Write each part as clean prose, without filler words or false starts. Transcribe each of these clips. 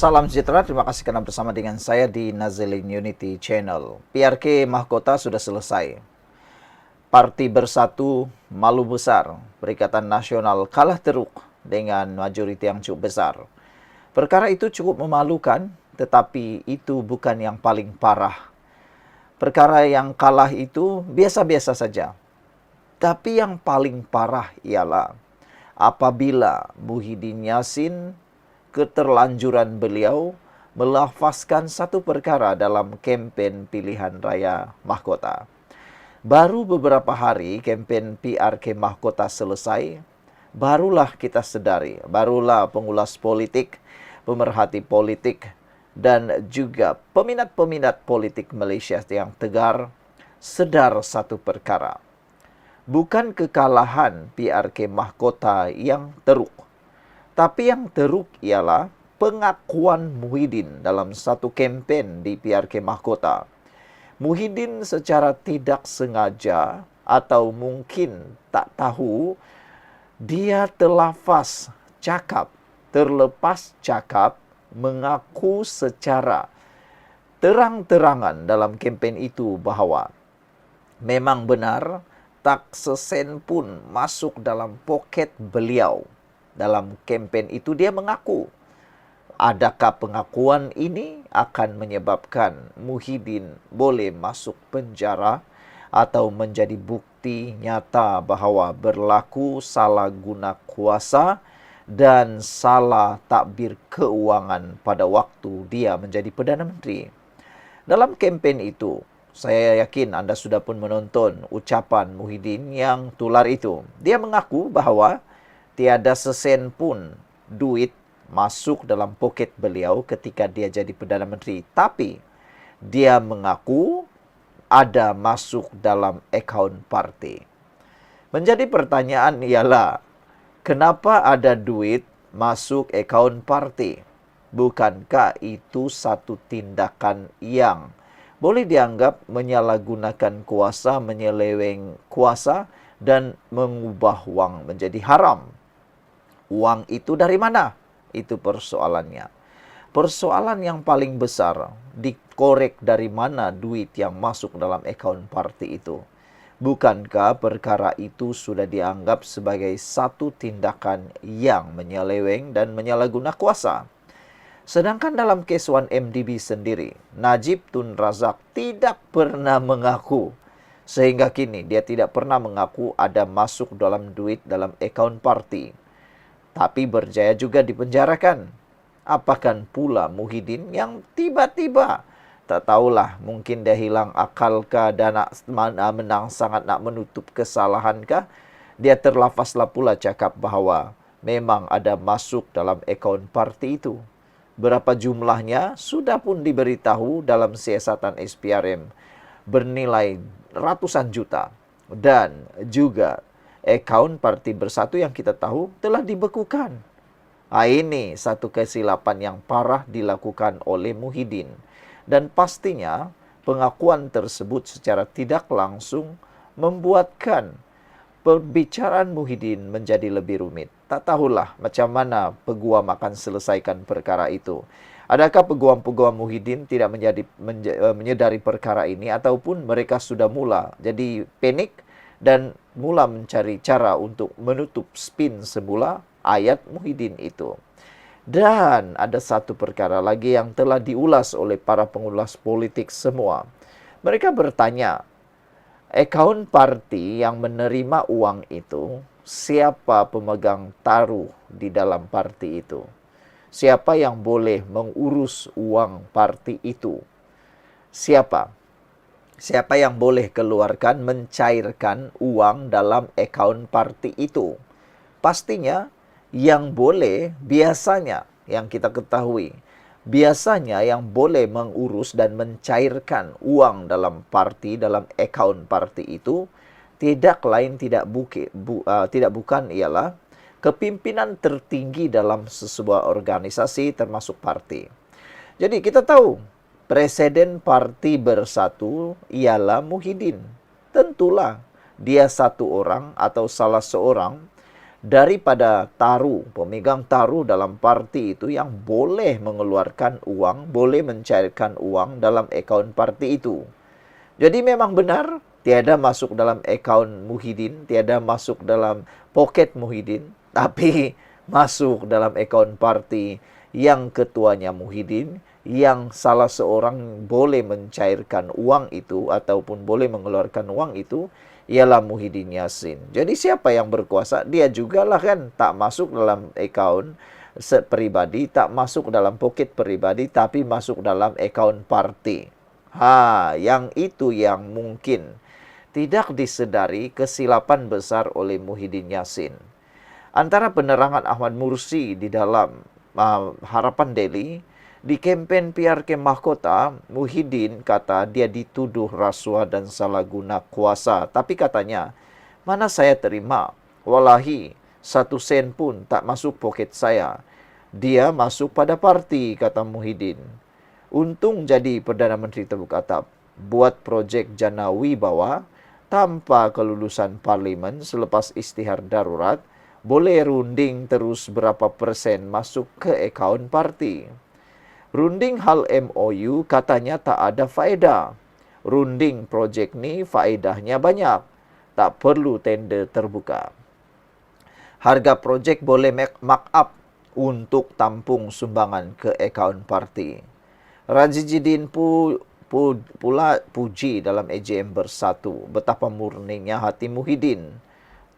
Salam sejahtera, terima kasih karena bersama dengan saya di Nazilin Unity Channel. PRK Mahkota sudah selesai. Parti Bersatu malu besar, Perikatan Nasional kalah teruk dengan majoriti yang cukup besar. Perkara itu cukup memalukan, tetapi itu bukan yang paling parah. Perkara yang kalah itu biasa-biasa saja. Tapi yang paling parah ialah apabila Muhyiddin Yassin, keterlanjuran beliau melafazkan satu perkara dalam kempen pilihan raya mahkota. Baru beberapa hari kempen PRK Mahkota selesai, barulah kita sadari, barulah pengulas politik, pemerhati politik, dan juga peminat-peminat politik Malaysia yang tegar sedar satu perkara. Bukan kekalahan PRK Mahkota yang teruk, tapi yang teruk ialah pengakuan Muhyiddin dalam satu kempen di PRK Mahkota. Muhyiddin secara tidak sengaja atau mungkin tak tahu, dia terlafaz cakap, terlepas cakap, mengaku secara terang-terangan dalam kempen itu bahawa memang benar tak sesen pun masuk dalam poket beliau. Dalam kempen itu dia mengaku. Adakah pengakuan ini akan menyebabkan Muhyiddin boleh masuk penjara atau menjadi bukti nyata bahawa berlaku salah guna kuasa dan salah takbir keuangan pada waktu dia menjadi Perdana Menteri? Dalam kempen itu, saya yakin anda sudah pun menonton ucapan Muhyiddin yang tular itu. Dia mengaku bahawa tiada sesen pun duit masuk dalam poket beliau ketika dia jadi Perdana Menteri. Tapi dia mengaku ada masuk dalam akaun parti. Menjadi pertanyaan ialah, kenapa ada duit masuk akaun parti? Bukankah itu satu tindakan yang boleh dianggap menyalahgunakan kuasa, menyeleweng kuasa dan mengubah wang menjadi haram? Uang itu dari mana? Itu persoalannya. Persoalan yang paling besar, dikorek dari mana duit yang masuk dalam akaun parti itu. Bukankah perkara itu sudah dianggap sebagai satu tindakan yang menyeleweng dan menyalahguna kuasa? Sedangkan dalam kes 1MDB sendiri, Najib Tun Razak tidak pernah mengaku. Sehingga kini dia tidak pernah mengaku ada masuk dalam duit dalam akaun parti. Tapi berjaya juga dipenjarakan. Apakah pula Muhyiddin yang tiba-tiba, tak tahulah, mungkin dia hilang akalkah dan nak menang sangat nak menutup kesalahankah, dia terlafazlah pula cakap bahawa memang ada masuk dalam akaun parti itu. Berapa jumlahnya sudah pun diberitahu dalam siasatan SPRM, bernilai ratusan juta. Dan juga akaun Parti Bersatu yang kita tahu telah dibekukan. Ini satu kesilapan yang parah dilakukan oleh Muhyiddin. Dan pastinya pengakuan tersebut secara tidak langsung membuatkan perbicaraan Muhyiddin menjadi lebih rumit. Tak tahulah macam mana peguam akan selesaikan perkara itu. Adakah peguam-peguam Muhyiddin tidak menyedari perkara ini, ataupun mereka sudah mula jadi panik dan mula mencari cara untuk menutup spin semula ayat Muhyiddin itu. Dan ada satu perkara lagi yang telah diulas oleh para pengulas politik semua. Mereka bertanya, akaun parti yang menerima uang itu, siapa pemegang taruh di dalam parti itu? Siapa yang boleh mengurus uang parti itu? Siapa? Siapa yang boleh keluarkan, mencairkan uang dalam akaun parti itu? Pastinya yang boleh, biasanya yang kita ketahui, biasanya yang boleh mengurus dan mencairkan uang dalam parti, dalam akaun parti itu, tidak lain tidak bukan ialah kepimpinan tertinggi dalam sebuah organisasi termasuk parti. Jadi kita tahu Presiden Parti Bersatu ialah Muhyiddin. Tentulah dia satu orang atau salah seorang daripada pemegang taruh dalam parti itu yang boleh mengeluarkan uang, boleh mencairkan uang dalam akaun parti itu. Jadi memang benar, tiada masuk dalam akaun Muhyiddin, tiada masuk dalam poket Muhyiddin, tapi masuk dalam akaun parti yang ketuanya Muhyiddin, yang salah seorang boleh mencairkan uang itu ataupun boleh mengeluarkan uang itu ialah Muhyiddin Yassin. Jadi siapa yang berkuasa? Dia jugalah kan, tak masuk dalam akaun pribadi, tak masuk dalam poket pribadi, tapi masuk dalam akaun parti. Yang itu yang mungkin tidak disedari kesilapan besar oleh Muhyiddin Yassin. Antara penerangan Ahmad Mursi di dalam Harapan Daily, di kempen PRK Mahkota, Muhyiddin kata dia dituduh rasuah dan salah guna kuasa. Tapi katanya, mana saya terima? Wallahi, 1 sen pun tak masuk poket saya. Dia masuk pada parti, kata Muhyiddin. Untung jadi Perdana Menteri Tebuk Atap. Buat projek Jana Wibawa tanpa kelulusan parlimen selepas istihar darurat, boleh runding terus berapa persen masuk ke akaun parti. Runding hal MOU katanya tak ada faedah. Runding projek ni faedahnya banyak. Tak perlu tender terbuka. Harga projek boleh mark-up untuk tampung sumbangan ke akaun parti. Rajidin pula puji dalam AGM Bersatu betapa murninya hati Muhyiddin.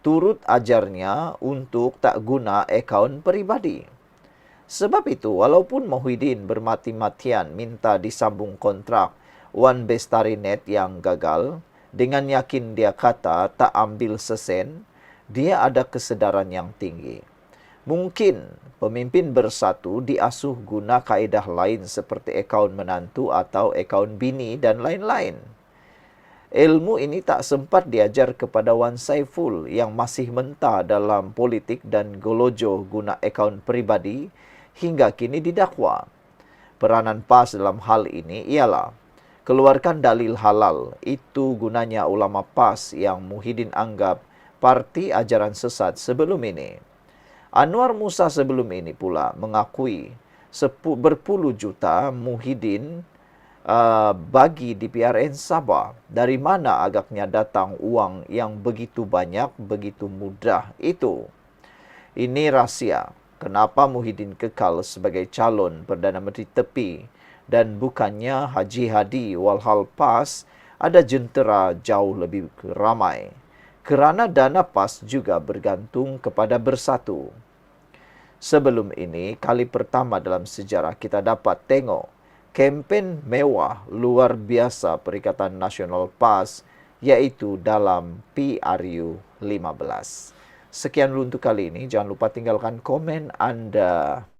Turut ajarnya untuk tak guna akaun peribadi. Sebab itu, walaupun Muhyiddin bermati-matian minta disambung kontrak One Bestari Net yang gagal, dengan yakin dia kata tak ambil sesen, dia ada kesedaran yang tinggi. Mungkin pemimpin Bersatu diasuh guna kaedah lain seperti akaun menantu atau akaun bini dan lain-lain. Ilmu ini tak sempat diajar kepada Wan Saiful yang masih mentah dalam politik dan golojo guna akaun pribadi hingga kini didakwa. Peranan PAS dalam hal ini ialah keluarkan dalil halal. Itu gunanya ulama PAS yang Muhyiddin anggap parti ajaran sesat sebelum ini. Anwar Musa sebelum ini pula mengakui berpuluh juta Muhyiddin bagi di PRN Sabah. Dari mana agaknya datang uang yang begitu banyak, begitu mudah itu? Ini rahsia. Kenapa Muhyiddin kekal sebagai calon Perdana Menteri tepi dan bukannya Haji Hadi walhal PAS ada jentera jauh lebih ramai. Kerana dana PAS juga bergantung kepada Bersatu. Sebelum ini, kali pertama dalam sejarah kita dapat tengok kempen mewah luar biasa Perikatan Nasional PAS, iaitu dalam PRU 15. Sekian dulu untuk kali ini. Jangan lupa tinggalkan komen Anda.